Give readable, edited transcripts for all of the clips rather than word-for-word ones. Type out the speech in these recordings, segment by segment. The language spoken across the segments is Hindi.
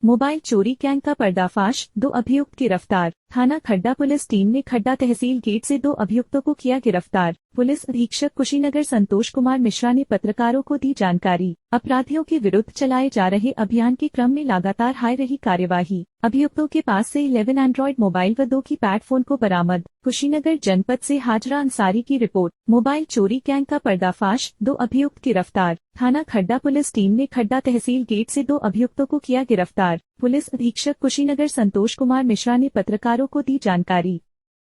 मोबाइल चोरी गैंग का पर्दाफाश, 2 अभियुक्त गिरफ्तार। थाना खड्डा पुलिस टीम ने खड्डा तहसील गेट से 2 अभियुक्तों को किया गिरफ्तार। पुलिस अधीक्षक कुशीनगर संतोष कुमार मिश्रा ने पत्रकारों को दी जानकारी। अपराधियों के विरुद्ध चलाए जा रहे अभियान के क्रम में लगातार हाई रही कार्यवाही। अभियुक्तों के पास से 11 एंड्रॉयड मोबाइल व 2 कीपैड फोन को बरामद। कुशीनगर जनपद से हाजरा अंसारी की रिपोर्ट। मोबाइल चोरी गैंग का पर्दाफाश, 2 अभियुक्त गिरफ्तार। थाना खड्डा पुलिस टीम ने खड्डा तहसील गेट से 2 अभियुक्तों को किया गिरफ्तार। पुलिस अधीक्षक कुशीनगर संतोष कुमार मिश्रा ने पत्रकारों को दी जानकारी।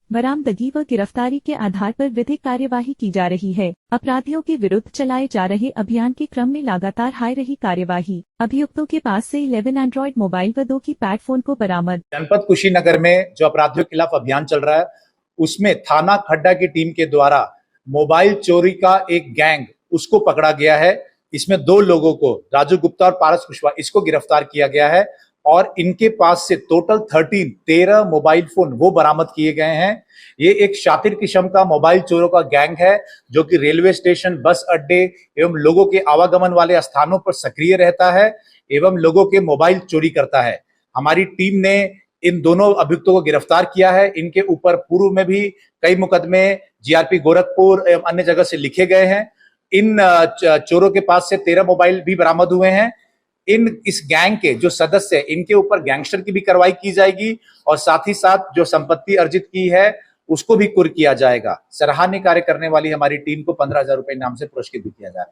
बरामदगी व गिरफ्तारी के आधार पर विधिक कार्यवाही की जा रही है। अपराधियों के विरुद्ध चलाए जा रहे अभियान के क्रम में लगातार हाई रही कार्यवाही। अभियुक्तों के पास से 11 एंड्रॉयड मोबाइल व 2 कीपैड फोन को बरामद। जनपद कुशीनगर में जो अपराधियों के खिलाफ अभियान चल रहा है, उसमें थाना खड्डा की टीम के द्वारा मोबाइल चोरी का एक गैंग उसको पकड़ा गया है। इसमें 2 लोगों को, राजू गुप्ता और पारस कुशवाहा, इसको गिरफ्तार किया गया है और इनके पास से टोटल 13 मोबाइल फोन वो बरामद किए गए हैं। ये एक शातिर किस्म का मोबाइल चोरों का गैंग है जो कि रेलवे स्टेशन, बस अड्डे एवं लोगों के आवागमन वाले स्थानों पर सक्रिय रहता है एवं लोगों के मोबाइल चोरी करता है। हमारी टीम ने इन दोनों अभियुक्तों को गिरफ्तार किया है। इनके ऊपर पूर्व में भी कई मुकदमे जीआरपी गोरखपुर एवं अन्य जगह से लिखे गए हैं। इन चोरों के पास से 13 मोबाइल भी बरामद हुए हैं। इस गैंग के जो सदस्य हैं, इनके ऊपर गैंगस्टर की भी कार्रवाई की जाएगी और साथ ही साथ जो संपत्ति अर्जित की है उसको भी कुर्क किया जाएगा। सराहनीय कार्य करने वाली हमारी टीम को 15,000 रुपए इनाम से पुरस्कृत भी किया जाएगा।